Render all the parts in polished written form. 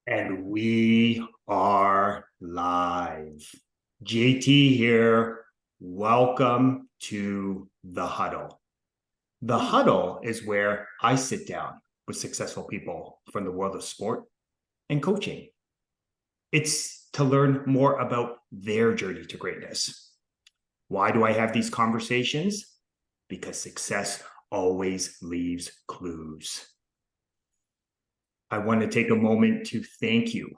And we are live. JT here. Welcome to The Huddle. The Huddle is where I sit down with successful people from the world of sport and coaching. It's to learn more about their journey to greatness. Why do I have these conversations? Because success always leaves clues. I want to take a moment to thank you,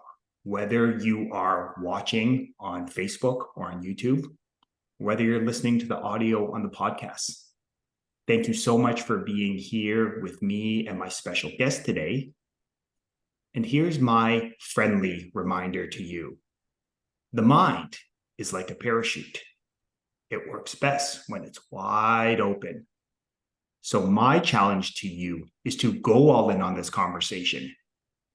whether you are watching on Facebook or on YouTube, whether you're listening to the audio on the podcast. Thank you so much for being here with me and my special guest today. And here's my friendly reminder to you. The mind is like a parachute. It works best when it's wide open. So my challenge to you is to go all in on this conversation,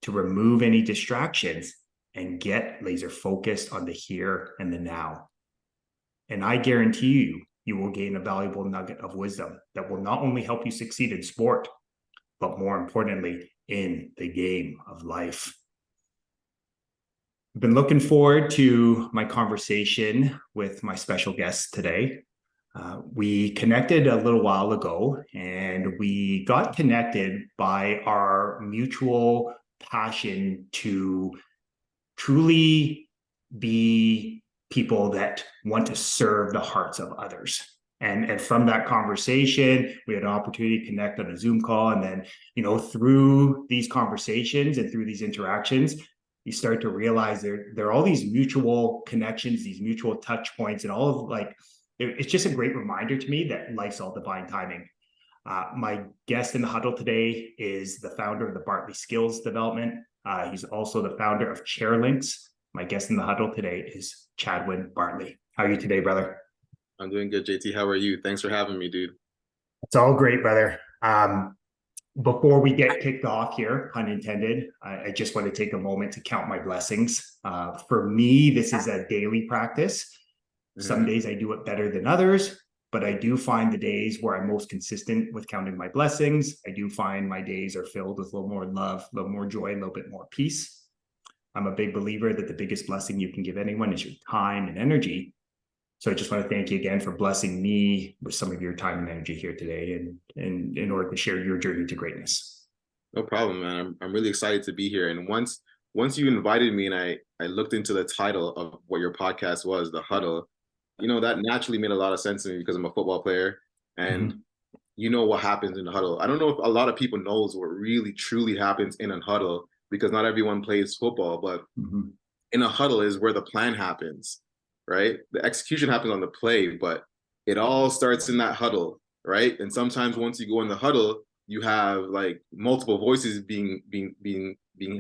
to remove any distractions and get laser focused on the here and the now. And I guarantee you, you will gain a valuable nugget of wisdom that will not only help you succeed in sport, but more importantly, in the game of life. I've been looking forward to my conversation with my special guest today. We connected a little while ago, and we got connected by our mutual passion to truly be people that want to serve the hearts of others. And from that conversation, we had an opportunity to connect on a Zoom call. And then, through these conversations and through these interactions, you start to realize there are all these mutual connections, these mutual touch points, and all of it's just a great reminder to me that life's all divine timing. My guest in the huddle today is the founder of the Bartley Skills Development. He's also the founder of Chairlinks. My guest in the huddle today is Chadwin Bartley. How are you today, brother? I'm doing good, JT. How are you? Thanks for having me, dude. It's all great, brother. Before we get kicked off here, pun intended, I just want to take a moment to count my blessings. For me, this is a daily practice. Some days I do it better than others, but I do find the days where I'm most consistent with counting my blessings. I do find my days are filled with a little more love, a little more joy, a little bit more peace. I'm a big believer that the biggest blessing you can give anyone is your time and energy. So I just want to thank you again for blessing me with some of your time and energy here today, and in order to share your journey to greatness. No problem, man. I'm really excited to be here. And once you invited me and I looked into the title of what your podcast was, The Huddle, that naturally made a lot of sense to me because I'm a football player and you know what happens in the huddle. I don't know if a lot of people knows what really truly happens in a huddle because not everyone plays football, but in a huddle is where the plan happens, right? The execution happens on the play, but it all starts in that huddle, right? And sometimes once you go in the huddle, you have like multiple voices being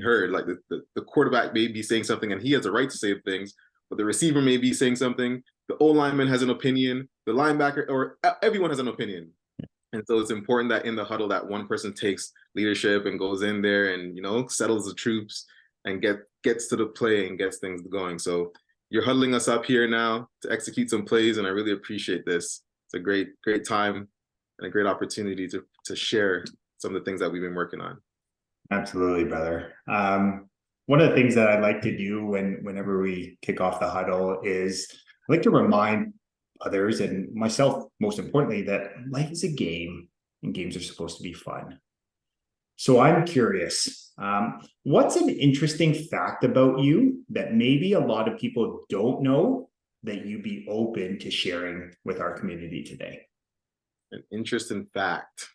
heard. Like the quarterback may be saying something and he has a right to say things, but the receiver may be saying something. The O-lineman has an opinion, the linebacker, or everyone has an opinion. And so it's important that in the huddle that one person takes leadership and goes in there and, settles the troops and gets to the play and gets things going. So you're huddling us up here now to execute some plays, and I really appreciate this. It's a great time and a great opportunity to share some of the things that we've been working on. Absolutely, brother. One of the things that I like to do whenever we kick off the huddle is I like to remind others and myself, most importantly, that life is a game and games are supposed to be fun. So I'm curious, what's an interesting fact about you that maybe a lot of people don't know that you'd be open to sharing with our community today? An interesting fact.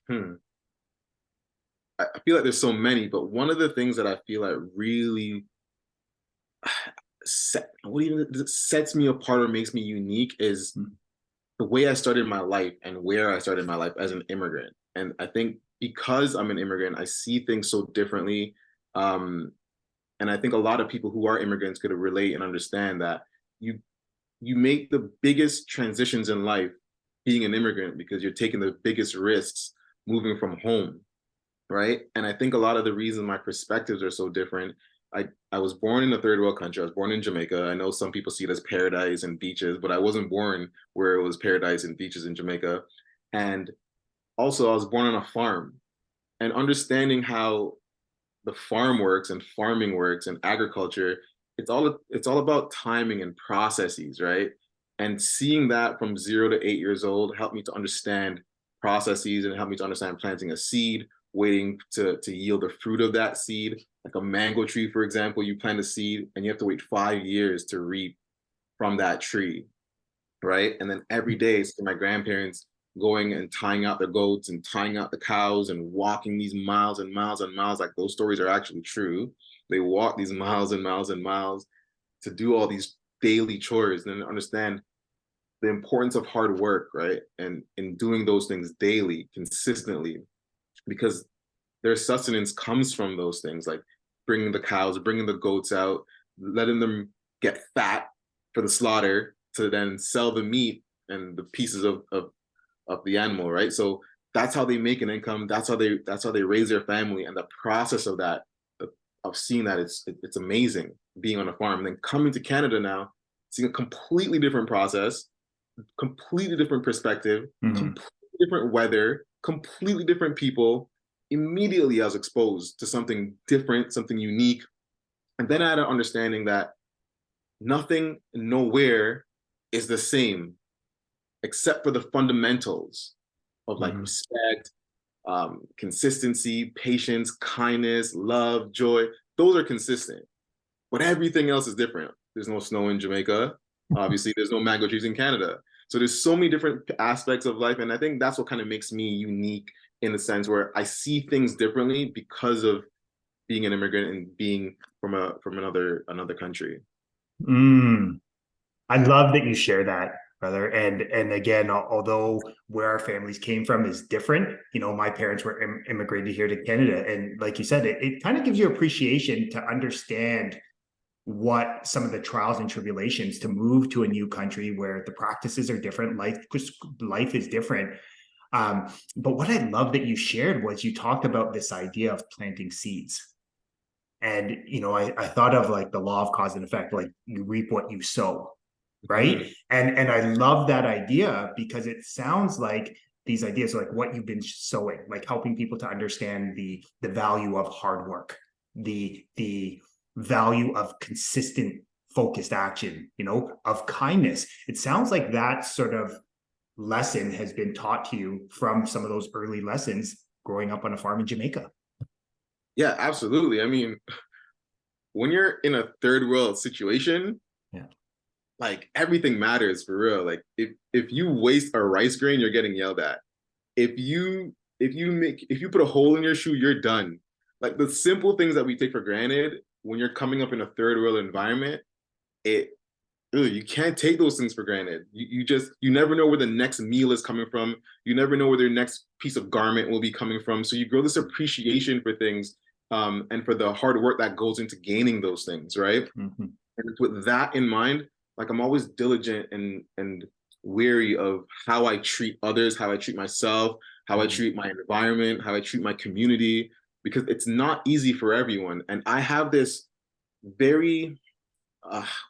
I feel like there's so many, but one of the things that I feel like really sets me apart or makes me unique is the way I started my life and where I started my life as an immigrant. And I think because I'm an immigrant, I see things so differently. And I think a lot of people who are immigrants could relate and understand that you make the biggest transitions in life being an immigrant because you're taking the biggest risks moving from home, right? And I think a lot of the reason my perspectives are so different, I was born in a third world country. I was born in Jamaica. I know some people see it as paradise and beaches, but I wasn't born where it was paradise and beaches in Jamaica. And also I was born on a farm, and understanding how the farm works and farming works and agriculture, it's all about timing and processes, right? And seeing that from 0 to 8 years old helped me to understand processes and helped me to understand planting a seed, waiting to yield the fruit of that seed. Like a mango tree, for example, you plant a seed and you have to wait 5 years to reap from that tree, right? And then every day, so my grandparents going and tying out the goats and tying out the cows and walking these miles and miles and miles, like those stories are actually true. They walk these miles and miles and miles to do all these daily chores and understand the importance of hard work, right? And in doing those things daily, consistently, because their sustenance comes from those things, like bringing the cows, bringing the goats out, letting them get fat for the slaughter to then sell the meat and the pieces of the animal, right? So that's how they make an income. That's how they raise their family. And the process of that, of seeing that, it's amazing being on a farm. And then coming to Canada now, seeing a completely different process, completely different perspective, Mm-hmm. completely different weather, completely different people. Immediately I was exposed to something different, something unique. And then I had an understanding that nothing, nowhere is the same except for the fundamentals of like Mm-hmm. respect, consistency, patience, kindness, love, joy. Those are consistent, but everything else is different. There's no snow in Jamaica. Obviously, there's no mango trees in Canada. So there's so many different aspects of life, and I think that's what kind of makes me unique in the sense where I see things differently because of being an immigrant and being from another country. Mm. I love that you share that, brother. And again, although where our families came from is different, my parents were immigrated here to Canada, and like you said, it kind of gives you appreciation to understand what some of the trials and tribulations to move to a new country where the practices are different, life is different. But what I love that you shared was you talked about this idea of planting seeds. And I thought of like the law of cause and effect, like you reap what you sow, right? Mhm. And I love that idea because it sounds like these ideas are like what you've been sowing, like helping people to understand the value of hard work, the value of consistent focused action, of kindness. It sounds like that sort of lesson has been taught to you from some of those early lessons growing up on a farm in Jamaica. Yeah, absolutely. I mean, when you're in a third world situation, Yeah. like everything matters for real. Like if you waste a rice grain, you're getting yelled at. If you put a hole in your shoe, you're done. Like the simple things that we take for granted when you're coming up in a third world environment, it you can't take those things for granted. You never know where the next meal is coming from. You never know where their next piece of garment will be coming from. So you grow this appreciation for things, and for the hard work that goes into gaining those things, right? Mm-hmm. And with that in mind, like I'm always diligent and wary of how I treat others, how I treat myself, how I Mm-hmm. treat my environment, how I treat my community, because it's not easy for everyone. And I have this very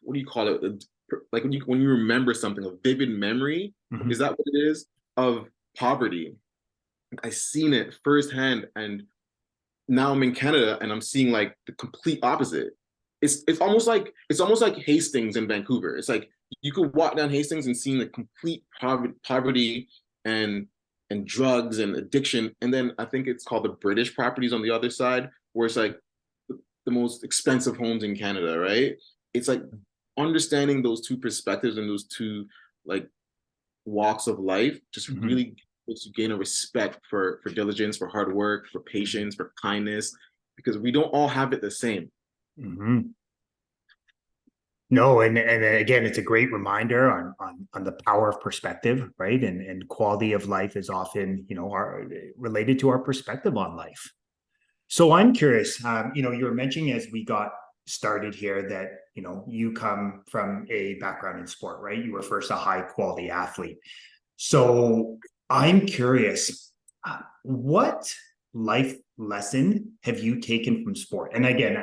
what do you call it? Like when you remember something, a vivid memory, Mm-hmm. is that what it is? Of poverty. I seen it firsthand, and now I'm in Canada and I'm seeing like the complete opposite. It's almost like Hastings in Vancouver. It's like you could walk down Hastings and seeing the complete poverty and and drugs and addiction. And then I think it's called the British properties on the other side, where it's like the most expensive homes in Canada, right? It's like understanding those two perspectives and those two like walks of life just Mm-hmm. really makes you gain a respect for diligence, for hard work, for patience, for kindness, because we don't all have it the same. Mm-hmm. No, and again, it's a great reminder on the power of perspective, right? And quality of life is often, related to our perspective on life. So I'm curious, you were mentioning as we got started here that, you come from a background in sport, right? You were first a high quality athlete. So I'm curious, what life lesson have you taken from sport? And again,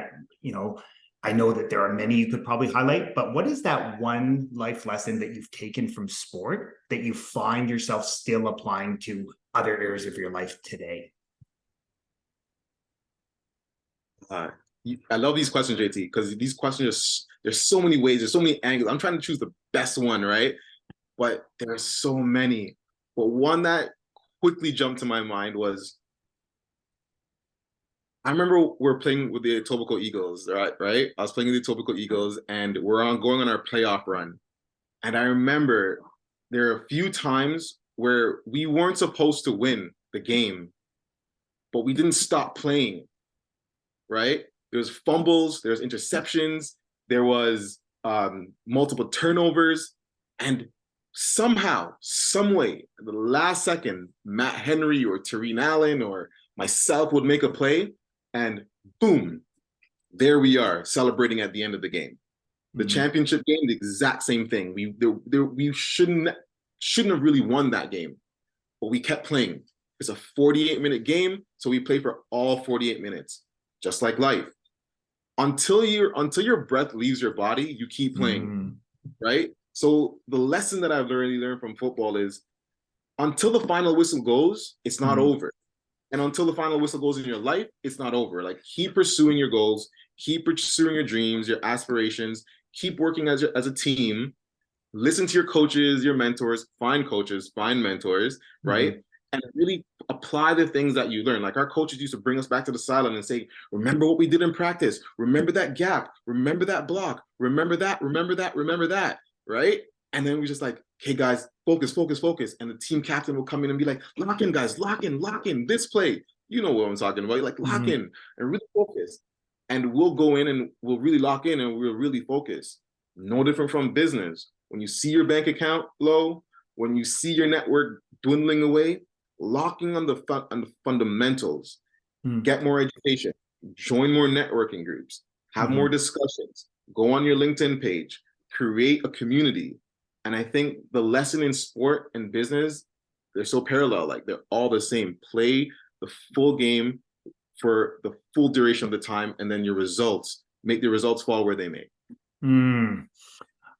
I know that there are many you could probably highlight, but what is that one life lesson that you've taken from sport that you find yourself still applying to other areas of your life today? Uh, I love these questions, JT, because these questions there's so many ways, there's so many angles. I'm trying to choose the best one, right? But there are so many. But one that quickly jumped to my mind was I remember we're playing with the Etobicoke Eagles, right? Right? I was playing with the Etobicoke Eagles, and we're on going on our playoff run. And I remember there are a few times where we weren't supposed to win the game, but we didn't stop playing, right? There was fumbles, there was interceptions, there was multiple turnovers, and somehow, some way, at the last second, Matt Henry or Tareen Allen or myself would make a play, and boom, there we are celebrating at the end of the game. The championship game, the exact same thing. We shouldn't have really won that game, but we kept playing. It's a 48-minute game, so we play for all 48 minutes, just like life. Until your breath leaves your body, you keep playing, right? So the lesson that I've learned from football is until the final whistle goes, it's not over. And until the final whistle goes in your life, it's not over. Like keep pursuing your goals, keep pursuing your dreams, your aspirations, keep working as a team, listen to your coaches, your mentors, find mentors, right? And really apply the things that you learn. Like our coaches used to bring us back to the sideline and say, remember what we did in practice, remember that gap, remember that block, remember that, right? And then we just like, okay, guys, focus, focus, focus. And the team captain will come in and be like, lock in, guys, lock in this play. You know what I'm talking about. Like lock in and really focus. And we'll go in and we'll really lock in and we'll really focus. No different from business. When you see your bank account low, when you see your network dwindling away, locking on the fundamentals, get more education, join more networking groups, have more discussions, go on your LinkedIn page, create a community. And I think the lesson in sport and business, they're so parallel, like they're all the same. Play the full game for the full duration of the time, and then your results, make the results fall where they may.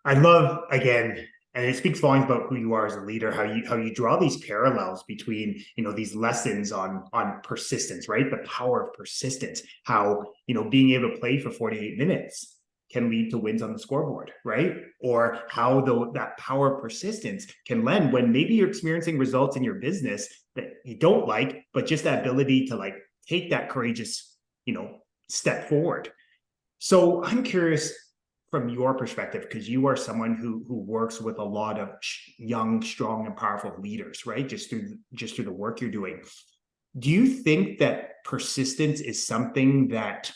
I love, again, and it speaks volumes about who you are as a leader, how you draw these parallels between, these lessons on persistence, right? The power of persistence, how, being able to play for 48 minutes can lead to wins on the scoreboard, right? Or how that power of persistence can lend when maybe you're experiencing results in your business that you don't like, but just that ability to like take that courageous, step forward. So I'm curious from your perspective, because you are someone who works with a lot of young, strong, and powerful leaders, right? Just through the work you're doing. Do you think that persistence is something that,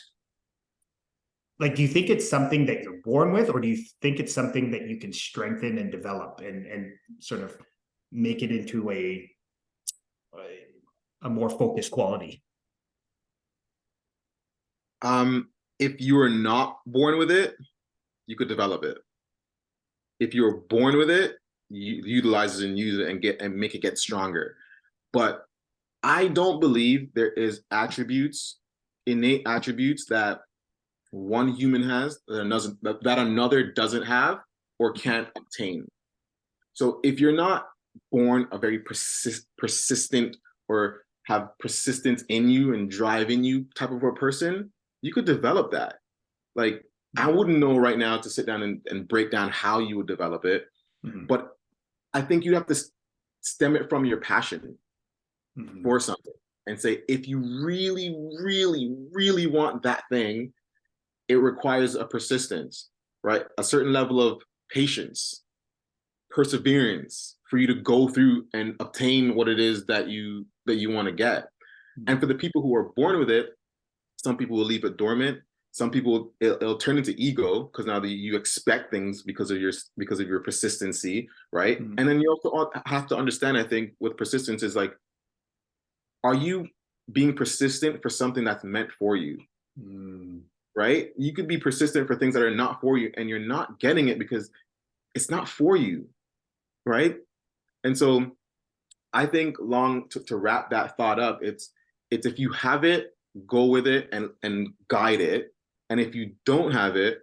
like, do you think it's something that you're born with, or do you think it's something that you can strengthen and develop and sort of make it into a more focused quality? If you are not born with it, you could develop it. If you're born with it, you utilize it and use it and make it get stronger. But I don't believe there is innate attributes that one human has that another doesn't have or can't obtain. So if you're not born a very persistent or have persistence in you and drive in you type of a person, you could develop that. Like I wouldn't know right now to sit down and break down how you would develop it, but I think you have to stem it from your passion for something and say, if you really, really, really want that thing, it requires a persistence, right? A certain level of patience, perseverance for you to go through and obtain what it is that you want to get. And for the people who are born with it, some people will leave it dormant. Some people it'll turn into ego because now you expect things because of your persistency, right? And then you also have to understand, I think, with persistence is like, are you being persistent for something that's meant for you? Right? You could be persistent for things that are not for you, and you're not getting it because it's not for you, right? And so I think to wrap that thought up, it's if you have it, go with it and guide it. And if you don't have it,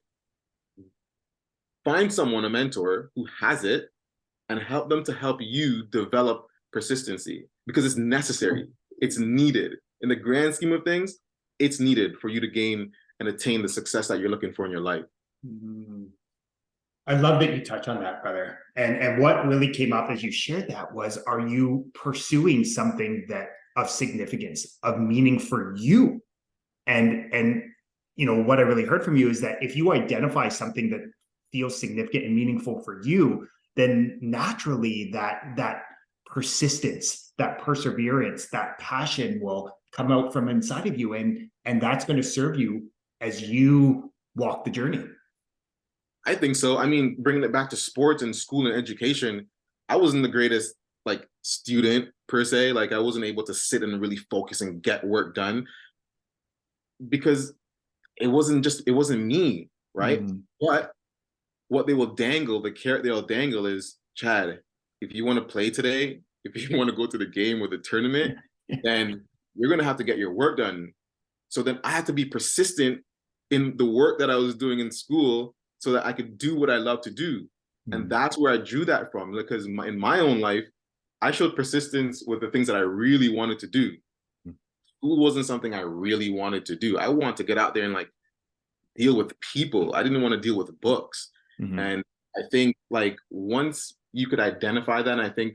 find someone, a mentor who has it, and help them to help you develop persistency because it's necessary. It's needed. In the grand scheme of things, it's needed for you to gain and attain the success that you're looking for in your life. I love that you touch on that, brother. And what really came up as you shared that was, are you pursuing something that of significance, of meaning for you? And you know, what I really heard from you is that if you identify something that feels significant and meaningful for you, then naturally that persistence, that perseverance, that passion will come out from inside of you, and that's going to serve you as you walk the journey. I think so. I mean, bringing it back to sports and school and education, I wasn't the greatest like student per se. Like I wasn't able to sit and really focus and get work done because it wasn't me, right? But what they will dangle, the carrot they'll dangle is, Chad, if you want to play today, if you want to go to the game or the tournament, then you're gonna have to get your work done. So then I had to be persistent in the work that I was doing in school so that I could do what I love to do. And that's where I drew that from, because in my own life, I showed persistence with the things that I really wanted to do. School wasn't something I really wanted to do. I wanted to get out there and like deal with people. I didn't want to deal with books. And I think like once you could identify that, and I think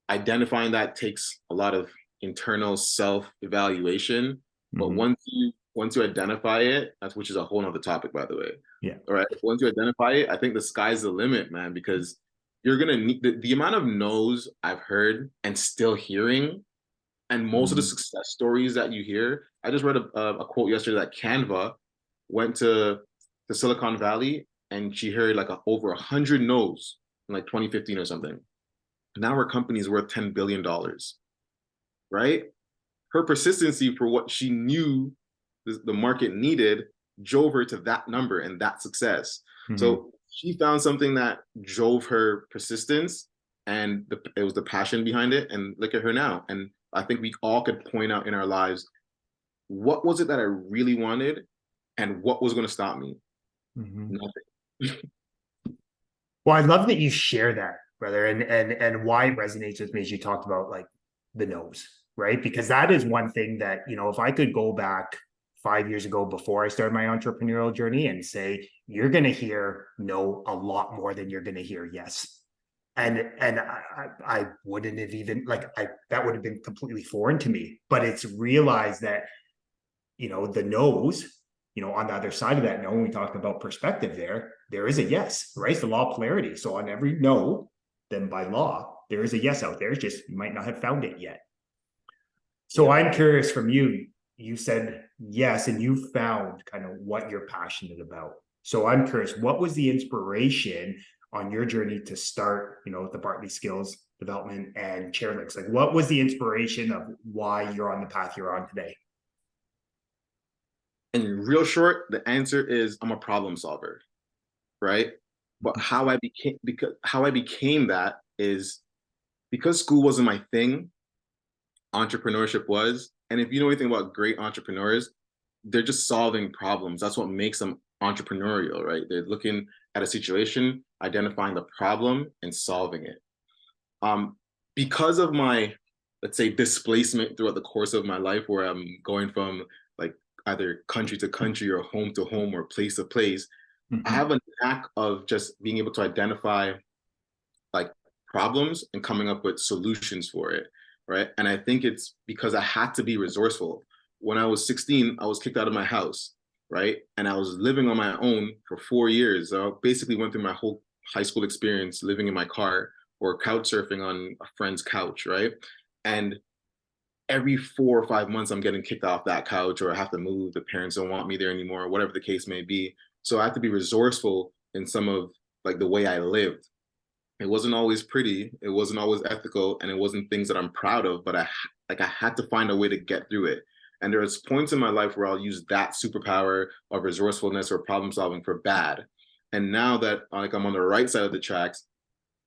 identifying that takes a lot of internal self-evaluation. But once you identify it, which is a whole nother topic, by the way. Yeah. All right. Once you identify it, I think the sky's the limit, man, because you're gonna need the amount of no's I've heard and still hearing, and most of the success stories that you hear. I just read a quote yesterday that Canva went to Silicon Valley and she heard like over 100 no's in like 2015 or something. Now her company is worth $10 billion, right? Her persistency for what she knew the market needed drove her to that number and that success. So she found something that drove her persistence, and it was the passion behind it. And look at her now. And I think we all could point out in our lives, what was it that I really wanted, and what was going to stop me? Nothing. Well, I love that you share that, brother, and why it resonates with me as you talked about like the no's, right? Because that is one thing that, you know, if I could go back 5 years ago before I started my entrepreneurial journey and say, you're going to hear no a lot more than you're going to hear yes. And I wouldn't have even that would have been completely foreign to me, but it's realized that, you know, the no's, you know, on the other side of that no, when we talked about perspective there is a yes, right? It's the law of polarity. So on every no, then by law, there is a yes out there. It's just you might not have found it yet. So I'm curious from you, you said yes, and you found kind of what you're passionate about. So I'm curious, what was the inspiration on your journey to start, you know, the Bartley Skills Development and Chairlinks? Like, what was the inspiration of why you're on the path you're on today? In real short, the answer is I'm a problem solver, right? But how I became that is because school wasn't my thing, entrepreneurship was. And if you know anything about great entrepreneurs, they're just solving problems. That's what makes them entrepreneurial, right? They're looking at a situation, identifying the problem, and solving it. Because of my, let's say, displacement throughout the course of my life, where I'm going from like either country to country or home to home or place to place, I have a knack of just being able to identify like problems and coming up with solutions for it, right? And I think it's because I had to be resourceful. When I was 16, I was kicked out of my house, right? And I was living on my own for 4 years. I basically went through my whole high school experience living in my car or couch surfing on a friend's couch, right? And every 4 or 5 months, I'm getting kicked off that couch, or I have to move. The parents don't want me there anymore, whatever the case may be. So I have to be resourceful in some of like the way I lived. It wasn't always pretty, it wasn't always ethical, and it wasn't things that I'm proud of, but I had to find a way to get through it. And there's points in my life where I'll use that superpower of resourcefulness or problem solving for bad. And now that like I'm on the right side of the tracks,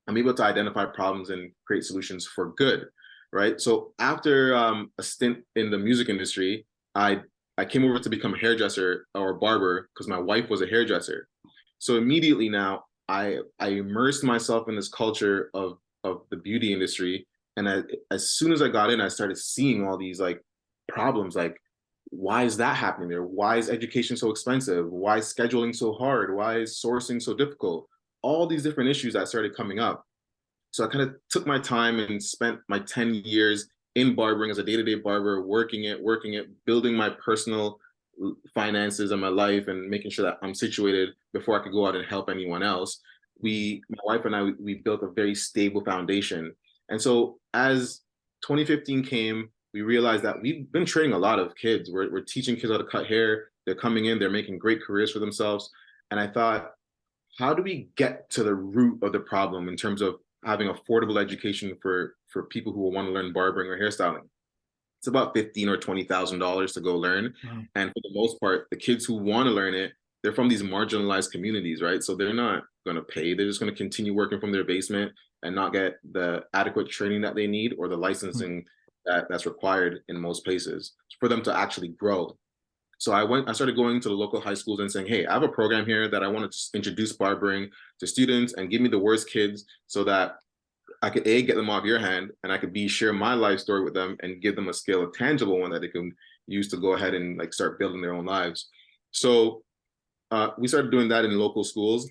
I'm able to identify problems and create solutions for good, right? So after a stint in the music industry, I came over to become a hairdresser or a barber because my wife was a hairdresser. So immediately now I immersed myself in this culture of the beauty industry. And as soon as I got in, I started seeing all these like problems, like why is that happening there? Why is education so expensive? Why is scheduling so hard? Why is sourcing so difficult? All these different issues that started coming up. So I kind of took my time and spent my 10 years in barbering as a day-to-day barber, working it, building my personal finances and my life and making sure that I'm situated before I could go out and help anyone else. My wife and I, we built a very stable foundation. And so as 2015 came, we realized that we've been training a lot of kids. We're teaching kids how to cut hair. They're coming in, they're making great careers for themselves. And I thought, how do we get to the root of the problem in terms of having affordable education for people who will want to learn barbering or hairstyling? It's about $15,000 or $20,000 to go learn. Wow. And for the most part, the kids who want to learn it, they're from these marginalized communities, right? So they're not going to pay. They're just going to continue working from their basement and not get the adequate training that they need or the licensing that's required in most places for them to actually grow. So I started going to the local high schools and saying, hey, I have a program here that I want to introduce barbering to students and give me the worst kids so that I could A, get them off your hand, and I could B, share my life story with them and give them a skill, a tangible one that they can use to go ahead and like start building their own lives. So we started doing that in local schools,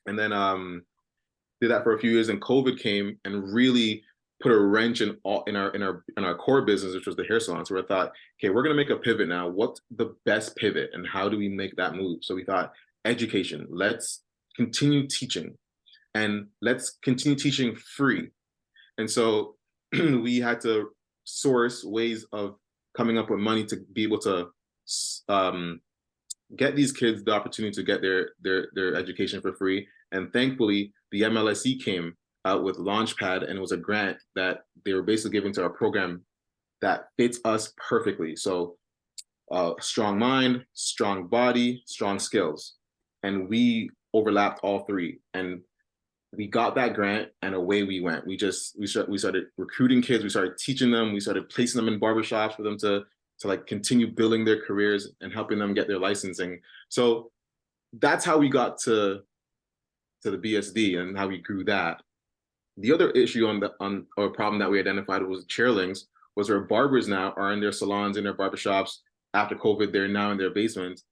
and then did that for a few years. And COVID came and really put a wrench in our core business, which was the hair salon. So we thought, okay, we're gonna make a pivot now. What's the best pivot, and how do we make that move? So we thought, education. Let's continue teaching, and let's continue teaching free. And so we had to source ways of coming up with money to be able to get these kids the opportunity to get their education for free. And thankfully, the MLSE came out with Launchpad, and it was a grant that they were basically giving to our program that fits us perfectly. So strong mind, strong body, strong skills. And we overlapped all three. And we got that grant, and away we went. We started recruiting kids. We started teaching them. We started placing them in barbershops for them to like continue building their careers and helping them get their licensing. So that's how we got to the BSD and how we grew that. The other issue or problem that we identified was Chairlinks, was where barbers now are in their salons, in their barbershops. After COVID, they're now in their basements.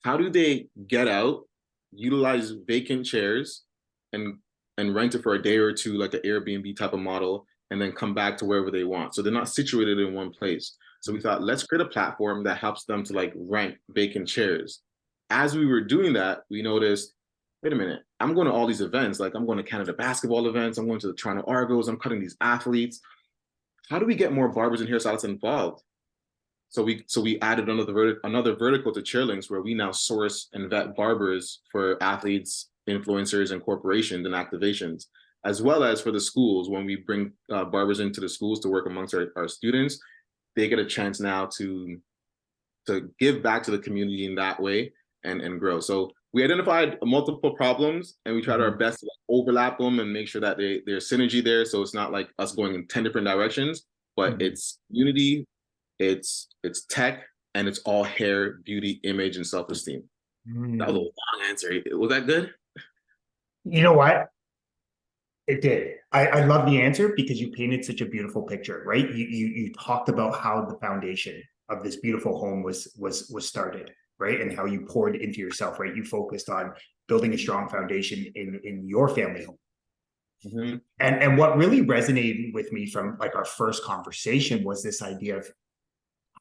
How do they get out, utilize vacant chairs, and rent it for a day or two, like an Airbnb type of model, and then come back to wherever they want? So they're not situated in one place. So we thought, let's create a platform that helps them to like rent vacant chairs. As we were doing that, we noticed, wait a minute, I'm going to all these events. Like I'm going to Canada basketball events. I'm going to the Toronto Argos. I'm cutting these athletes. How do we get more barbers and hairstylists involved? So we added another vertical to Chairlinks, where we now source and vet barbers for athletes, influencers, and corporations and activations, as well as for the schools. When we bring barbers into the schools to work amongst our students, they get a chance now to give back to the community in that way and grow. So we identified multiple problems, and we tried our best to overlap them and make sure that there's synergy there. So it's not like us going in 10 different directions, but it's unity, it's tech, and it's all hair, beauty, image, and self-esteem. That was a long answer. Was that good? You know what? It did. I love the answer because you painted such a beautiful picture, right? You talked about how the foundation of this beautiful home was started, right? And how you poured into yourself, right? You focused on building a strong foundation in your family home. Mm-hmm. And what really resonated with me from like our first conversation was this idea of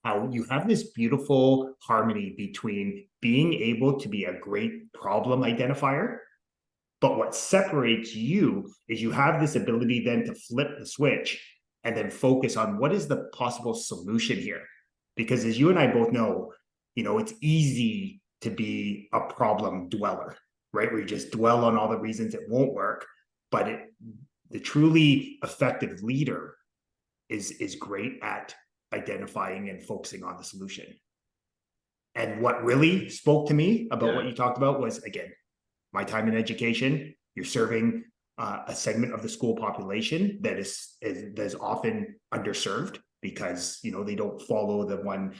how you have this beautiful harmony between being able to be a great problem identifier. But what separates you is you have this ability then to flip the switch and then focus on what is the possible solution here. Because as you and I both know, it's easy to be a problem dweller, right? Where you just dwell on all the reasons it won't work. But the truly effective leader is great at identifying and focusing on the solution. And what really spoke to me about what you talked about was, again, my time in education. You're serving a segment of the school population that is often underserved because they don't follow the one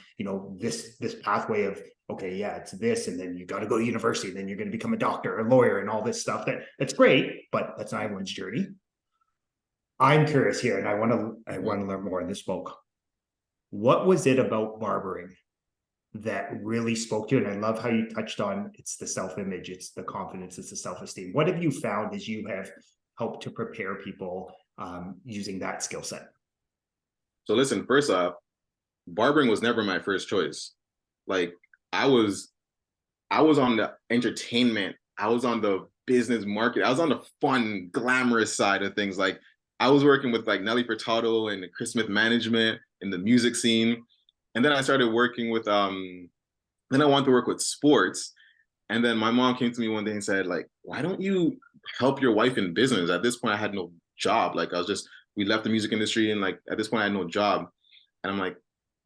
this pathway of, okay, yeah, it's this, and then you got to go to university, and then you're going to become a doctor, a lawyer, and all this stuff. That's great, but that's not everyone's journey. I'm curious here, and I want to learn more in this book. What was it about barbering that really spoke to you? And I love how you touched on it's the self-image, it's the confidence, it's the self-esteem. What have you found as you have helped to prepare people using that skill set? So listen, first off, barbering was never my first choice. Like I was I was on the entertainment, I was on the business market, I was on the fun, glamorous side of things. Like I was working with like Nelly Furtado and Chris Smith management in the music scene. And then I started working with then I wanted to work with sports. And then my mom came to me one day and said, like, why don't you help your wife in business? At this point, I had no job. Like I was just, we left the music industry and like at this point I had no job. And I'm like,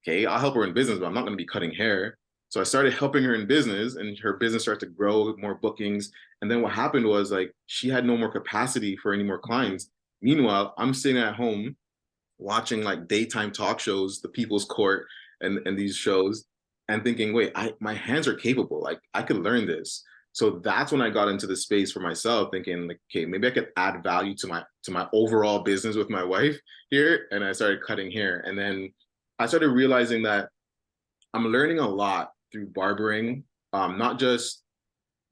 okay, I'll help her in business, but I'm not going to be cutting hair. So I started helping her in business and her business started to grow, more bookings. And then what happened was like she had no more capacity for any more clients. Meanwhile, I'm sitting at home watching like daytime talk shows, The People's Court, and these shows, and thinking, wait, my hands are capable. Like I could learn this. So that's when I got into the space for myself, thinking like, okay, maybe I could add value to my overall business with my wife here. And I started cutting hair, and then I started realizing that I'm learning a lot through barbering, not just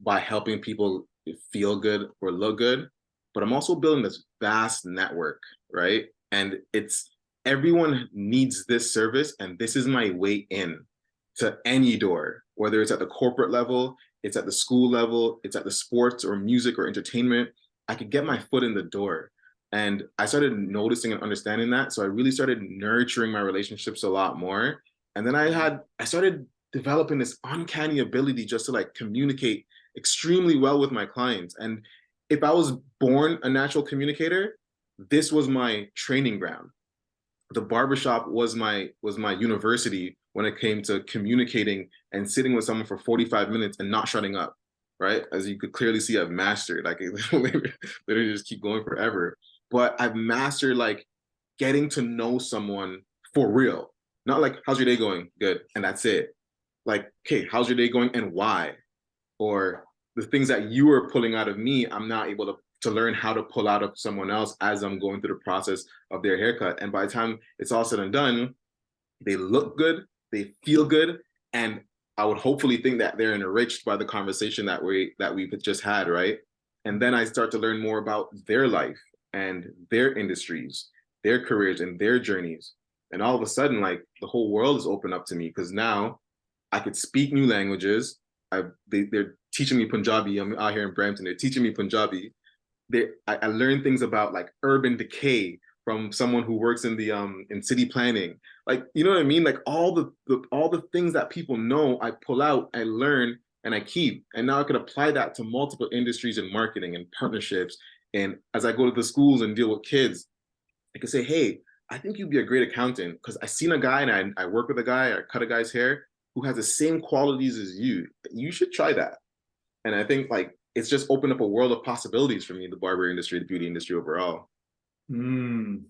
by helping people feel good or look good, but I'm also building this vast network, right? And it's everyone needs this service, and this is my way in to any door, whether it's at the corporate level, it's at the school level, it's at the sports or music or entertainment. I could get my foot in the door. And I started noticing and understanding that. So I really started nurturing my relationships a lot more. And then I started developing this uncanny ability just to like communicate extremely well with my clients. And if I was born a natural communicator, this was my training ground. The barbershop was my university when it came to communicating and sitting with someone for 45 minutes and not shutting up, right? As you could clearly see, I've mastered, like literally just keep going forever. But I've mastered like getting to know someone for real. Not like, how's your day going? Good. And that's it. Like, okay, how's your day going and why? Or the things that you are pulling out of me, I'm not able to learn how to pull out of someone else as I'm going through the process of their haircut. And by the time it's all said and done, they look good, they feel good, and I would hopefully think that they're enriched by the conversation that we've just had, right? And then I start to learn more about their life and their industries, their careers and their journeys. And all of a sudden, like the whole world is open up to me because now I could speak new languages. They're teaching me Punjabi. I'm out here in Brampton. They're teaching me Punjabi. I learned things about like urban decay from someone who works in city planning. Like, you know what I mean? Like all the things that people know, I pull out, I learn, and I keep. And now I can apply that to multiple industries and marketing and partnerships. And as I go to the schools and deal with kids, I can say, hey, I think you'd be a great accountant because I seen a guy and I work with a guy, I cut a guy's hair who has the same qualities as you. You should try that. And I think like it's just opened up a world of possibilities for me, the barber industry, the beauty industry overall. Mm.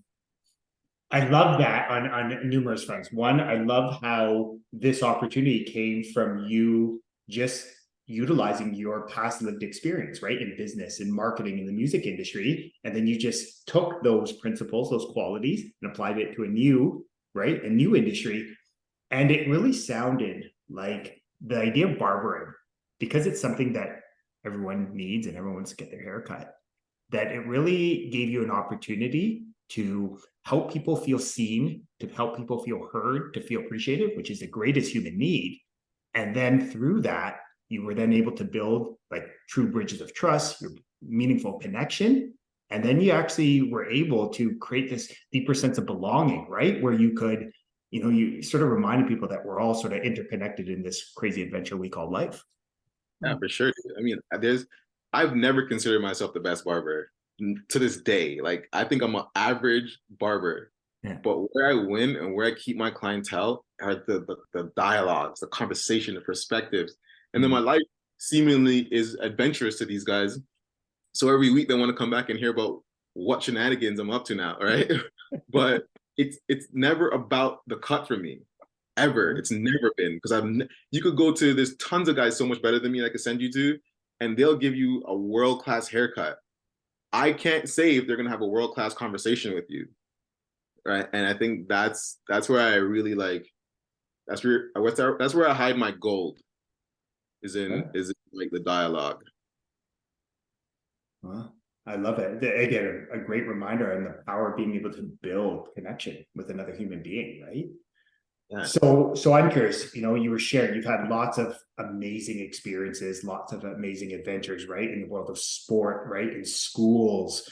I love that on numerous fronts. One, I love how this opportunity came from you just utilizing your past lived experience, right, in business, in marketing, in the music industry. And then you just took those principles, those qualities, and applied it to a new, right, a new industry. And it really sounded like the idea of barbering, because it's something that everyone needs and everyone wants to get their hair cut, that it really gave you an opportunity to help people feel seen, to help people feel heard, to feel appreciated, which is the greatest human need. And then through that, you were then able to build like true bridges of trust, your meaningful connection. And then you actually were able to create this deeper sense of belonging, right? Where you could, you sort of reminded people that we're all sort of interconnected in this crazy adventure we call life. Yeah, for sure. I mean, I've never considered myself the best barber to this day. Like, I think I'm an average barber, Yeah. but where I win and where I keep my clientele are the dialogues, the conversation, the perspectives. And then my life seemingly is adventurous to these guys. So every week they want to come back and hear about what shenanigans I'm up to now, right? But it's never about the cut for me ever. It's never been because you could go to there's tons of guys so much better than me that I could send you to, and they'll give you a world class haircut. I can't say if they're gonna have a world class conversation with you, right? And I think that's where I really like That's where I hide my gold. Yeah. Is in like the dialogue. Well, I love it. Again, a great reminder on the power of being able to build connection with another human being, right? Yeah. So I'm curious, you were sharing, you've had lots of amazing experiences, lots of amazing adventures, right? In the world of sport, right? In schools.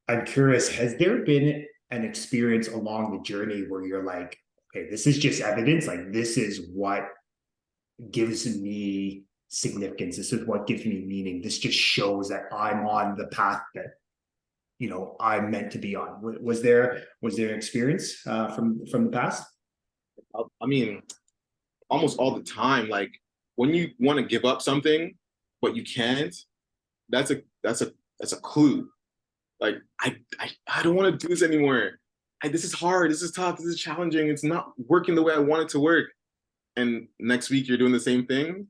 I'm curious, has there been an experience along the journey where you're like, okay, this is just evidence, like this is what gives me significance, this is what gives me meaning, this just shows that I'm on the path that I'm meant to be on. Was there experience from the past? I mean, almost all the time. Like when you want to give up something, but you can't, that's a clue. Like I don't want to do this anymore. This is hard. This is tough. This is challenging. It's not working the way I want it to work. And next week you're doing the same thing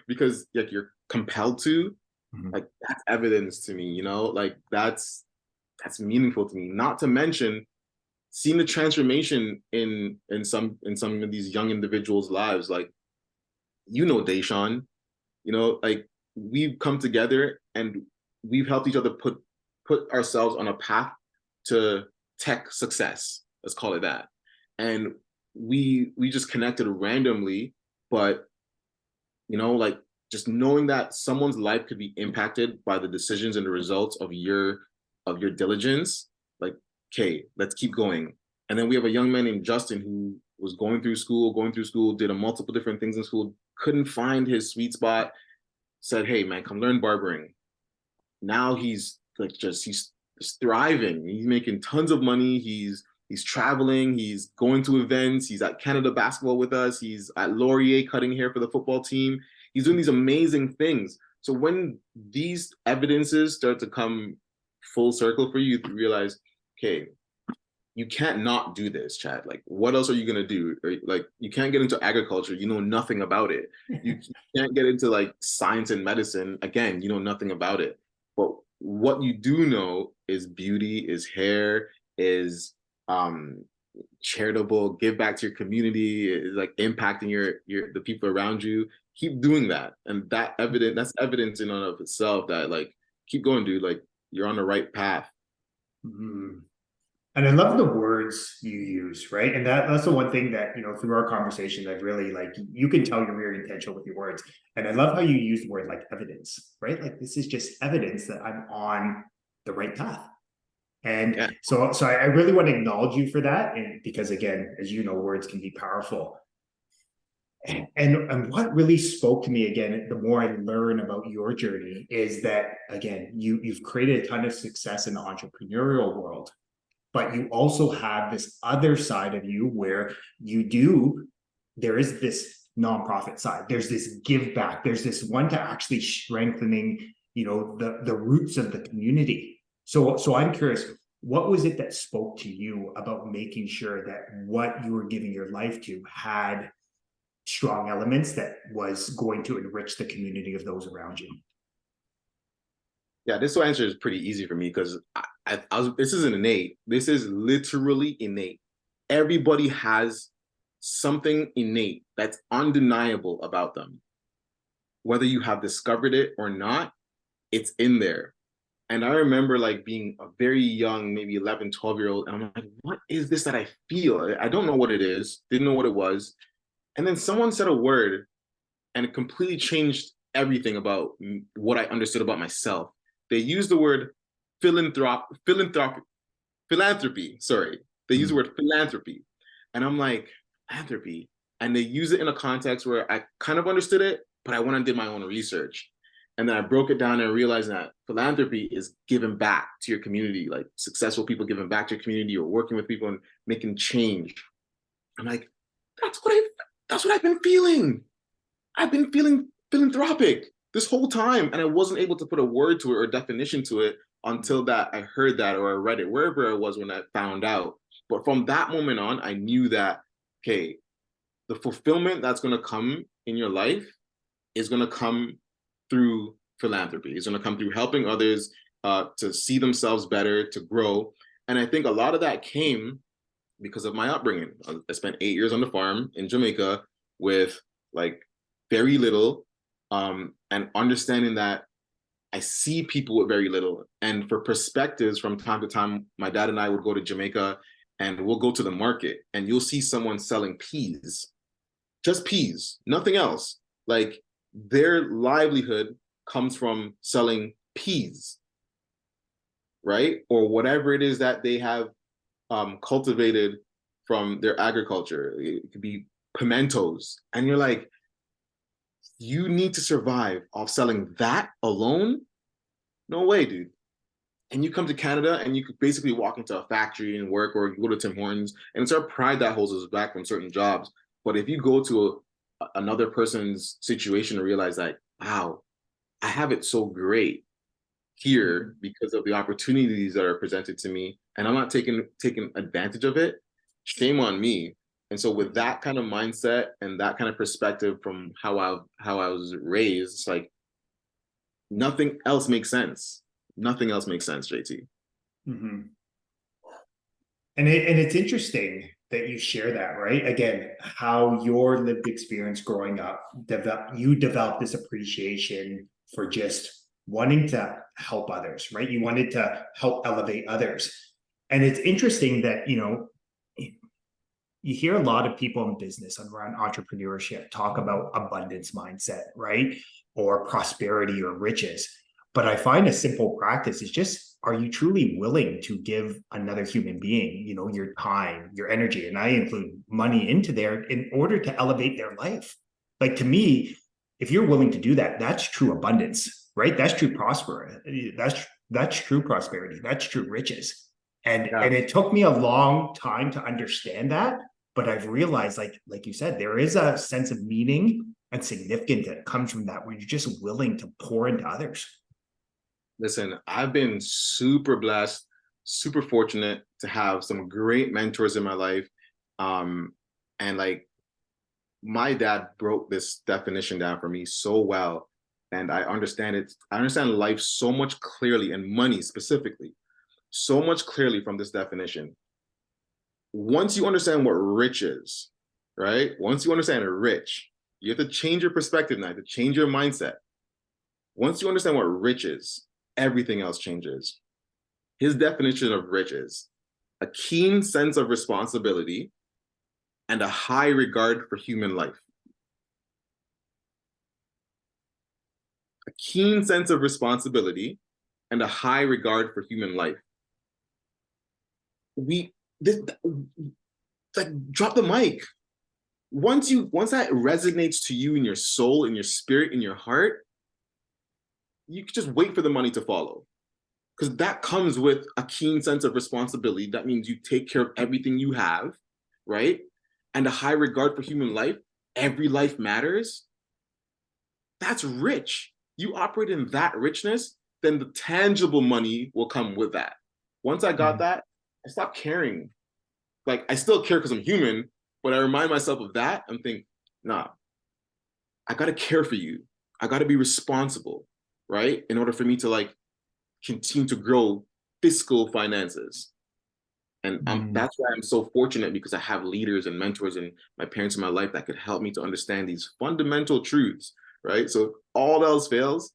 because like you're compelled to. Mhm. Like that's evidence to me. Like that's meaningful to me. Not to mention seeing the transformation in some of these young individuals' lives. Like Deshaun, like we've come together and we've helped each other put ourselves on a path to tech success. Let's call it that. And we just connected randomly, but like just knowing that someone's life could be impacted by the decisions and the results of your diligence, like, okay, let's keep going. And then we have a young man named Justin who was going through school, did a multiple different things in school, couldn't find his sweet spot, said, hey man, come learn barbering. Now he's thriving. He's making tons of money. He's traveling. He's going to events. He's at Canada basketball with us. He's at Laurier cutting hair for the football team. He's doing these amazing things. So when these evidences start to come full circle for you, you realize, okay, you can't not do this, Chad. Like, what else are you gonna do? Like, you can't get into agriculture. You know nothing about it. You can't get into like science and medicine. Again, you know nothing about it. But what you do know is beauty, is hair, is um charitable, give back to your community, is like impacting the people around you. Keep doing that. And that's evidence in and of itself that like keep going, dude. Like you're on the right path. Mhm. And I love the words you use, right? And that's the one thing that, through our conversation, I've really like, you can tell you're very intentional with your words. And I love how you use the word like evidence, right? Like this is just evidence that I'm on the right path. And Yeah. so I really want to acknowledge you for that. And because again, as you know, words can be powerful. And what really spoke to me again, the more I learn about your journey, is that again, you've created a ton of success in the entrepreneurial world, but you also have this other side of you where there is this nonprofit side, there's this give back, there's this one to actually strengthening the roots of the community. So I'm curious, what was it that spoke to you about making sure that what you were giving your life to had strong elements that was going to enrich the community of those around you? Yeah, this answer is pretty easy for me because I was. This isn't innate. This is literally innate. Everybody has something innate that's undeniable about them. Whether you have discovered it or not, it's in there. And I remember like being a very young, maybe 11, 12-year old, and I'm like, what is this that I feel? I don't know what it is, didn't know what it was. And then someone said a word and it completely changed everything about what I understood about myself. They used the word philanthropy. Sorry, they use the word philanthropy, and I'm like philanthropy, and they use it in a context where I kind of understood it, but I went and did my own research, and then I broke it down and realized that philanthropy is giving back to your community, like successful people giving back to your community or working with people and making change. I'm like, that's what I that's what I've been feeling. I've been feeling philanthropic this whole time, and I wasn't able to put a word to it or definition to it until that I heard that or I read it, wherever I was when I found out. But from that moment on, I knew that, okay, the fulfillment that's going to come in your life is going to come through philanthropy. It's going to come through helping others to see themselves better, to grow. And I think a lot of that came because of my upbringing. I spent 8 years on the farm in Jamaica with like very little, and understanding that I see people with very little. And for perspectives, from time to time, my dad and I would go to Jamaica and we'll go to the market and you'll see someone selling peas, just peas, nothing else. Like their livelihood comes from selling peas, right? Or whatever it is that they have cultivated from their agriculture. It could be pimentos. And you're like, you need to survive off selling that alone? No way, dude. And you come to Canada and you could basically walk into a factory and work, or you go to Tim Hortons, and it's our pride that holds us back from certain jobs. But if you go to another person's situation and realize that, wow, I have it so great here because of the opportunities that are presented to me, and I'm not taking advantage of it, shame on me. And so with that kind of mindset and that kind of perspective from how I was raised, it's like nothing else makes sense. Nothing else makes sense, JT. Mm-hmm. And it's interesting that you share that, right? Again, how your lived experience growing up, you developed this appreciation for just wanting to help others, right? You wanted to help elevate others. And it's interesting that, you hear a lot of people in business around entrepreneurship talk about abundance mindset, right? Or prosperity or riches. But I find a simple practice is just, are you truly willing to give another human being, your time, your energy, and I include money into there in order to elevate their life? Like, to me, if you're willing to do that, that's true abundance, right? That's true prosperity. That's true prosperity. That's true riches. And it took me a long time to understand that, but I've realized, like you said, there is a sense of meaning and significance that comes from that, where you're just willing to pour into others. Listen, I've been super blessed, super fortunate to have some great mentors in my life. And like my dad broke this definition down for me so well. And I understand it. I understand life so much clearly, and money specifically, so much clearly from this definition. Once you understand what rich is, right? Once you understand rich, you have to change your perspective now, to change your mindset. Once you understand what rich is, everything else changes. His definition of rich is a keen sense of responsibility and a high regard for human life. A keen sense of responsibility and a high regard for human life. Drop the mic. Once that resonates to you in your soul, in your spirit, in your heart, you can just wait for the money to follow. Because that comes with a keen sense of responsibility. That means you take care of everything you have, right? And a high regard for human life. Every life matters. That's rich. You operate in that richness, then the tangible money will come with that. Once I got that, I stopped caring. Like, I still care because I'm human, but I remind myself of that and think, nah, I got to care for you. I got to be responsible, right? In order for me to like continue to grow fiscal finances. And that's why I'm so fortunate, because I have leaders and mentors and my parents in my life that could help me to understand these fundamental truths, right? So all else fails,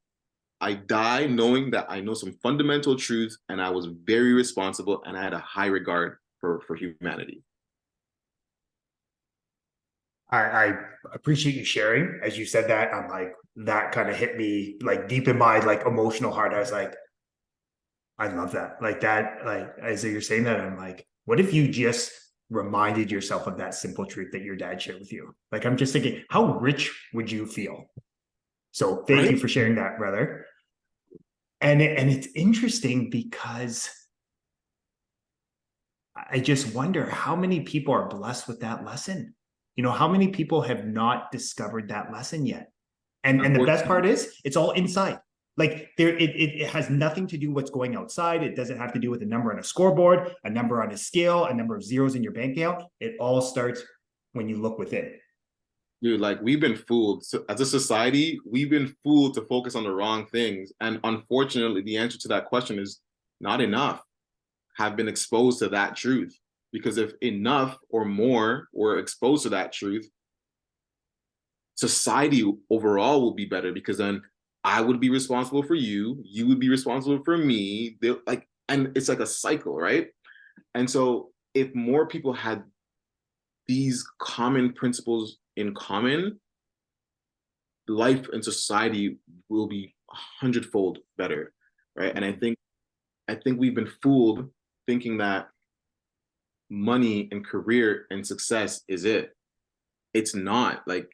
I die knowing that I know some fundamental truths, and I was very responsible, and I had a high regard for humanity. I appreciate you sharing. As you said that, I'm like, that kind of hit me like deep in my like emotional heart. I was like, I love that. Like that, like as you're saying that, I'm like, what if you just reminded yourself of that simple truth that your dad shared with you? Like, I'm just thinking, how rich would you feel? So thank you for sharing that, brother. And it's interesting because I just wonder how many people are blessed with that lesson. How many people have not discovered that lesson yet? And the best part is, it's all inside. Like it has nothing to do with what's going outside. It doesn't have to do with a number on a scoreboard, a number on a scale, a number of zeros in your bank account. It all starts when you look within. Dude, like we've been fooled. So as a society, we've been fooled to focus on the wrong things. And unfortunately, the answer to that question is not enough have been exposed to that truth. Because if enough or more were exposed to that truth, society overall will be better, because then I would be responsible for you, you would be responsible for me. And it's like a cycle, right? And so if more people had these common principles in common, life and society will be 100-fold better, right? And I think we've been fooled thinking that money and career and success is it. It's not. Like,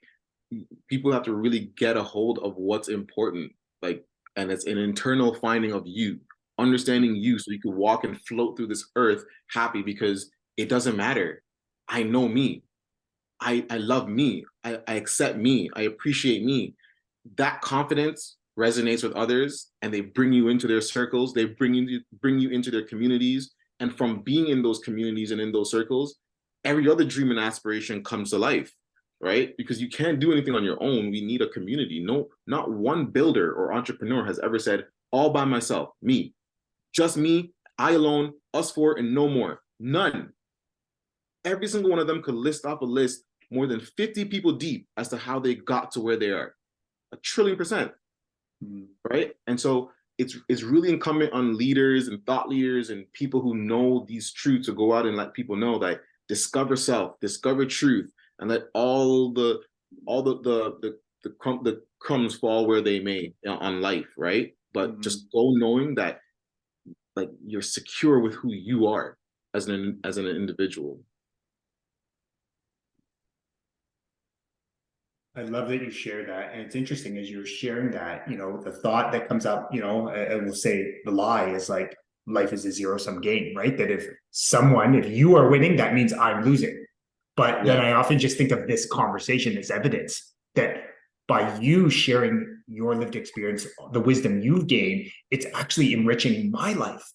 people have to really get a hold of what's important. Like, and it's an internal finding of you, understanding you, so you can walk and float through this earth happy, because it doesn't matter. I know me. I love me. I accept me. I appreciate me. That confidence resonates with others, and they bring you into their circles. They bring you into their communities. And from being in those communities and in those circles, every other dream and aspiration comes to life, right? Because you can't do anything on your own. We need a community. No, not one builder or entrepreneur has ever said, all by myself, me, just me, I alone, us four, and no more. None. Every single one of them could list off a list more than 50 people deep as to how they got to where they are. 1,000,000,000%. Right? And so it's really incumbent on leaders and thought leaders and people who know these truths to go out and let people know that discover self, discover truth, and let all the crumbs fall where they may on life, right? But just go knowing that, like, you're secure with who you are as an individual. I love that you share that. And it's interesting as you're sharing that, the thought that comes up, I will say the lie is like, life is a zero-sum game, right? That if you are winning, that means I'm losing. But then I often just think of this conversation as evidence that by you sharing your lived experience, the wisdom you've gained, it's actually enriching my life,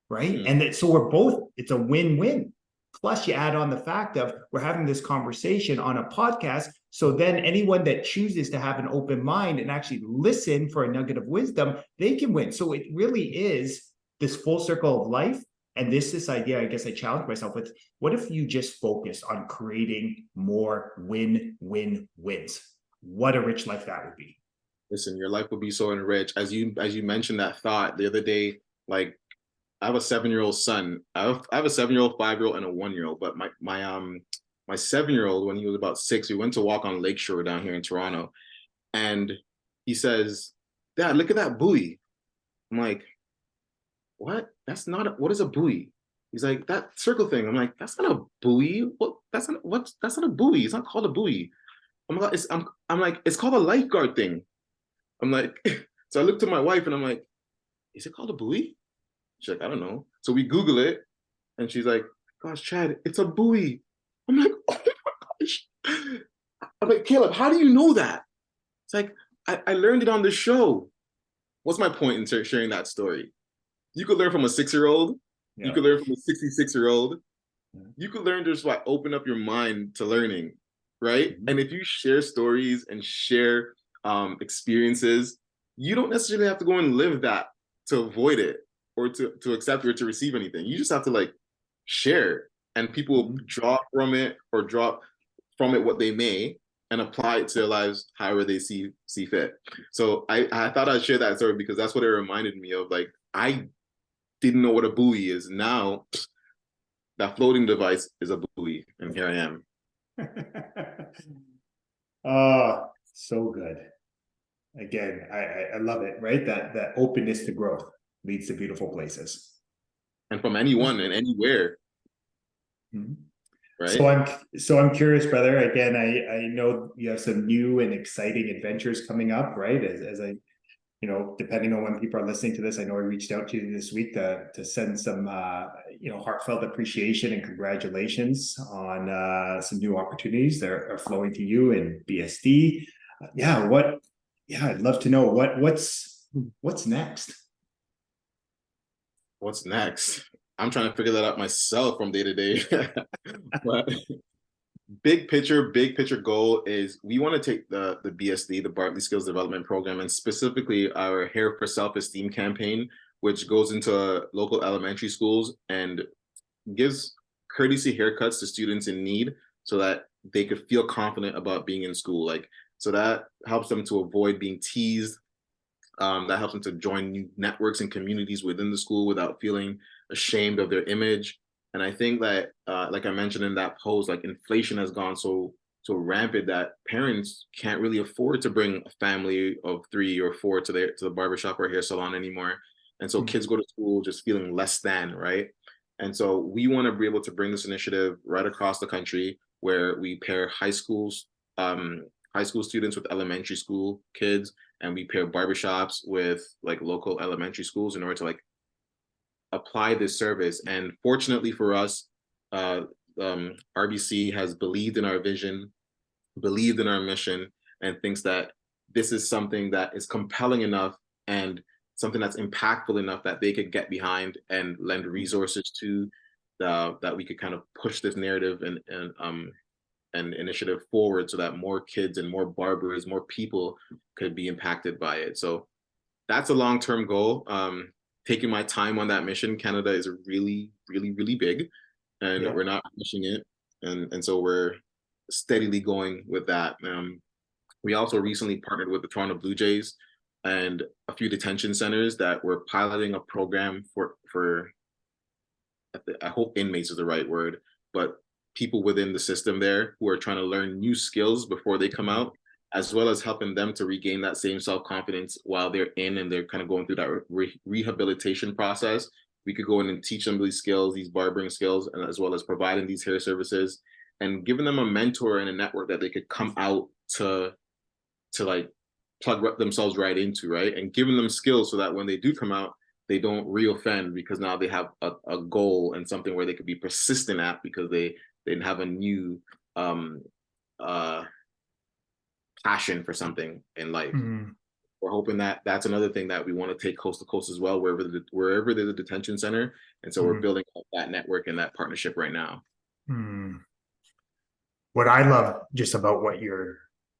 right? And so it's a win-win. Plus, you add on the fact of we're having this conversation on a podcast. So then anyone that chooses to have an open mind and actually listen for a nugget of wisdom, they can win. So it really is this full circle of life. And this idea, I guess I challenge myself with, what if you just focus on creating more win-win-wins? What a rich life that would be. Listen, your life would be so enriched. As you mentioned that thought the other day, like, I have a 7-year-old son. I have a 7-year-old, 5-year-old, and a 1-year-old. But my 7-year-old, when he was about 6, we went to walk on Lakeshore down here in Toronto, and he says, "Dad, look at that buoy." I'm like, "What? What is a buoy?" He's like, "That circle thing." I'm like, "That's not a buoy. That's not a buoy. It's not called a buoy." I'm like, "It's called a lifeguard thing." I'm like, so I looked to my wife and I'm like, "Is it called a buoy?" She's like, "I don't know." So we Google it, and she's like, "Gosh, Chad, it's a buoy." I'm like, "Oh my gosh." I'm like, "Caleb, how do you know that?" It's like, I learned it on the show. What's my point in sharing that story? You could learn from a 6-year-old. You could learn from a 66-year-old. You could learn just by open up your mind to learning, right? And if you share stories and share experiences, you don't necessarily have to go and live that to avoid it, or to accept or to receive anything. You just have to, like, share, and people will draw from it, or draw from it what they may, and apply it to their lives however they see fit. So I thought I'd share that story because that's what it reminded me of. Like, I didn't know what a buoy is. Now that floating device is a buoy, and here I am. Oh, so good. Again, I love it, right? That openness to growth leads to beautiful places. And from anyone and anywhere. Right? So I'm curious, brother. Again, I know you have some new and exciting adventures coming up, right? As I, depending on when people are listening to this, I know I reached out to you this week to send some heartfelt appreciation and congratulations on some new opportunities that are flowing to you in BSD. I'd love to know what's next. What's next? I'm trying to figure that out myself from day to day. But big picture goal is we want to take the BSD, the Bartley Skills Development Program, and specifically our Hair for Self-Esteem campaign, which goes into local elementary schools and gives courtesy haircuts to students in need so that they could feel confident about being in school. Like, so that helps them to avoid being teased. That helps them to join new networks and communities within the school without feeling ashamed of their image. And I think that, like I mentioned in that post, like inflation has gone so rampant that parents can't really afford to bring a family of 3 or 4 to the barbershop or hair salon anymore. And so Mm. kids go to school just feeling less than, right? And so we want to be able to bring this initiative right across the country where we pair high school students with elementary school kids, and we pair barbershops with like local elementary schools in order to like apply this service. And fortunately for us, uh, RBC has believed in our vision, believed in our mission, and thinks that this is something that is compelling enough and something that's impactful enough that they could get behind and lend resources to, that we could kind of push this narrative and initiative forward so that more kids and more barbers, more people could be impacted by it. So that's a long-term goal. Taking my time on that mission. Canada is really, really, really big, and Yeah. we're not pushing it, and so we're steadily going with that. We also recently partnered with the Toronto Blue Jays and a few detention centers that were piloting a program for I hope inmates is the right word, but people within the system there who are trying to learn new skills before they come Mhm. out, as well as helping them to regain that same self-confidence while they're in and they're kind of going through that rehabilitation process. We could go in and teach them these skills, these barbering skills, and as well as providing these hair services and giving them a mentor and a network that they could come out to like plug themselves right into, right? And giving them skills so that when they do come out, they don't reoffend because now they have a goal and something where they could be persistent at because they have a new um, uh, passion for something in life. Mm. We're hoping that that's another thing that we want to take coast to coast as well, wherever there's a detention center. And so we're Mhm. building up that network and that partnership right now. Mm. What I love just about what you're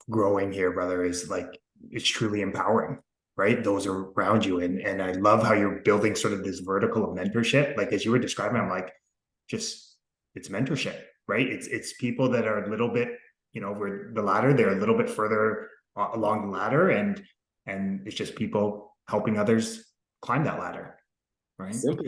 growing here, brother, is like it's truly empowering, right? Those are around you. And I love how you're building sort of this vertical of mentorship. Like as you were describing, I'm like, just it's mentorship, right? It's people that are a little bit, over the ladder, they're a little bit further along the ladder, and it's just people helping others climb that ladder, right? Simple.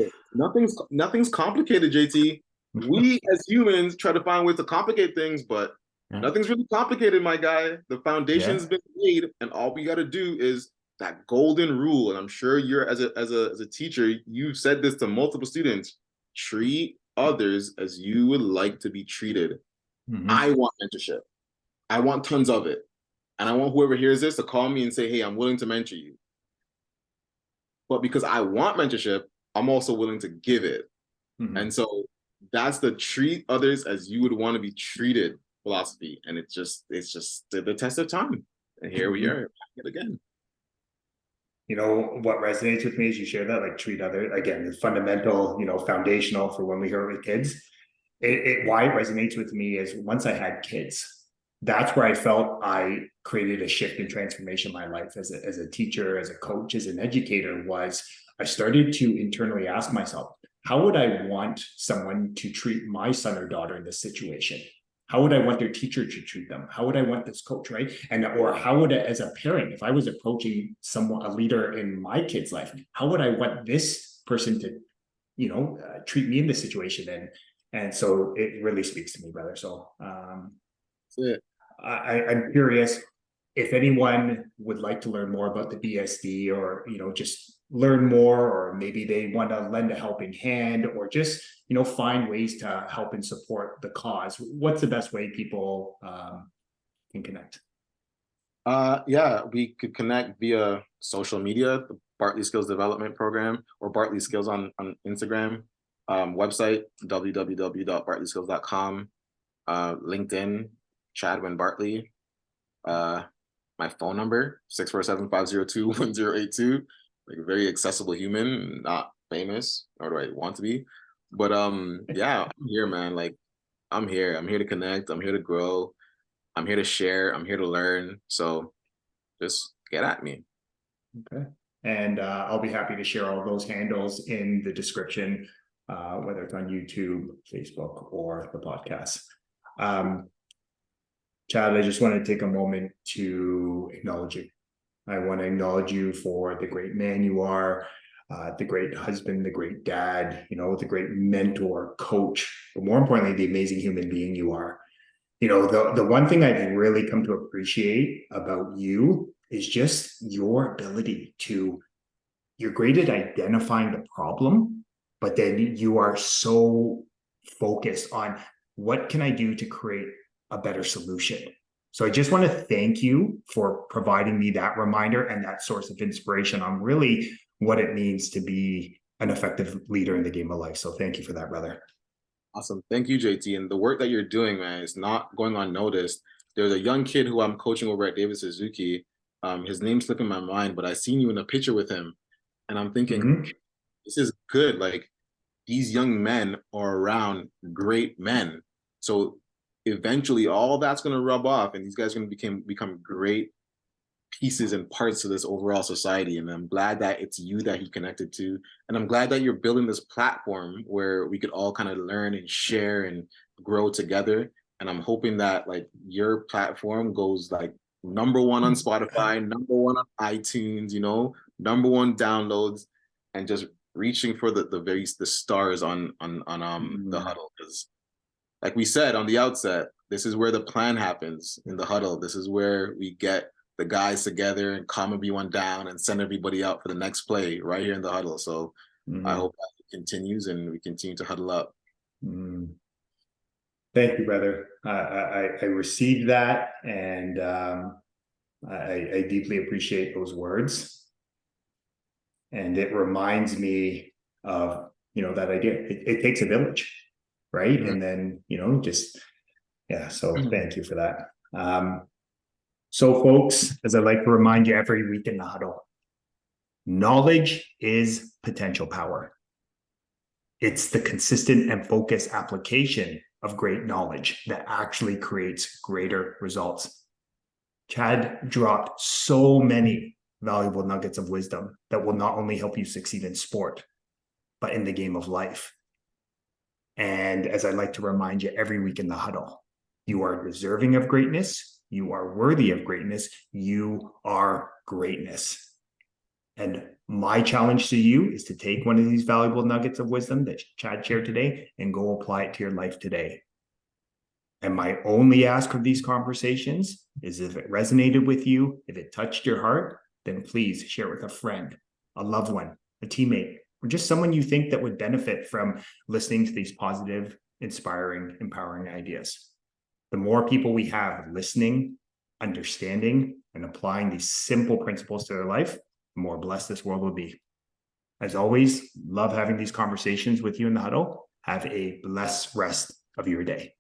Nothing's complicated, JT. We as humans try to find ways to complicate things, but Yeah. nothing's really complicated, my guy. The foundation's Yeah. been laid, and all we got to do is that golden rule. And I'm sure you're as a teacher, you've said this to multiple students: treat others as you would like to be treated. Mm-hmm. I want mentorship. I want tons of it, and I want whoever hears this to call me and say, "Hey, I'm willing to mentor you." But because I want mentorship, I'm also willing to give it. Mm-hmm. And so that's the treat others as you would want to be treated philosophy. And it's just the test of time. And here we Mm-hmm. are back again. What resonates with me is you share that, like treat other, again, the fundamental, foundational for when we hear it with kids. Why it resonates with me is once I had kids, that's where I felt I created a shift and transformation in my life as a teacher, as a coach, as an educator. Was I started to internally ask myself, how would I want someone to treat my son or daughter in this situation? How would I want their teacher to treat them? How would I want this coach, right? And or how would I, as a parent, if I was approaching someone, a leader in my kid's life, how would I want this person to, treat me in this situation? And so it really speaks to me, brother. So That's it. I'm curious if anyone would like to learn more about the BSD, or just learn more, or maybe they want to lend a helping hand, or just find ways to help and support the cause. What's the best way people can connect? Yeah, we could connect via social media, the Bartley Skills Development Program, or Bartley Skills on Instagram, website, www.bartleyskills.com, LinkedIn, Chadwin Bartley, uh, my phone number, 647-502-1082. Like a very accessible human, not famous, nor do I want to be. But yeah, I'm here, man. Like I'm here. I'm here to connect. I'm here to grow. I'm here to share. I'm here to learn. So just get at me. Okay. And I'll be happy to share all those handles in the description whether it's on YouTube, Facebook, or the podcast. Chad, I just want to take a moment to acknowledge you. I want to acknowledge you for the great man you are, the great husband, the great dad, the great mentor, coach, but more importantly, the amazing human being you are. The one thing I've really come to appreciate about you is just your ability to, you're great at identifying the problem, but then you are so focused on what can I do to create a better solution. So I just want to thank you for providing me that reminder and that source of inspiration on really what it means to be an effective leader in the game of life. So thank you for that, brother. Awesome. Thank you, JT. And the work that you're doing, man, is not going unnoticed. There's a young kid who I'm coaching over at David Suzuki. His name's slipping my mind, but I seen you in a picture with him. And I'm thinking, this is good. Like, these young men are around great men. So eventually all that's going to rub off and these guys are going to become great pieces and parts of this overall society. And I'm glad that it's you that he connected to. And I'm glad that you're building this platform where we could all kind of learn and share and grow together. And I'm hoping that like your platform goes like #1 on Spotify, #1 on iTunes, #1 downloads, and just reaching for the stars on the huddle. Because like we said on the outset, this is where the plan happens in the huddle. This is where we get the guys together and calm everyone down and send everybody out for the next play right here in the huddle. So I hope that it continues and we continue to huddle up. Thank you, brother. I received that, and I deeply appreciate those words. And it reminds me of, that idea. It takes a village, right? And then, so thank you for that. So folks, as I like to remind you every week in the huddle, knowledge is potential power. It's the consistent and focused application of great knowledge that actually creates greater results. Chad dropped so many valuable nuggets of wisdom that will not only help you succeed in sport, but in the game of life. And as I like to remind you every week in the huddle, you are deserving of greatness. You are worthy of greatness. You are greatness. And my challenge to you is to take one of these valuable nuggets of wisdom that Chad shared today and go apply it to your life today. And my only ask of these conversations is if it resonated with you, if it touched your heart, then please share it with a friend, a loved one, a teammate, or just someone you think that would benefit from listening to these positive, inspiring, empowering ideas. The more people we have listening, understanding, and applying these simple principles to their life, the more blessed this world will be. As always, love having these conversations with you in the huddle. Have a blessed rest of your day.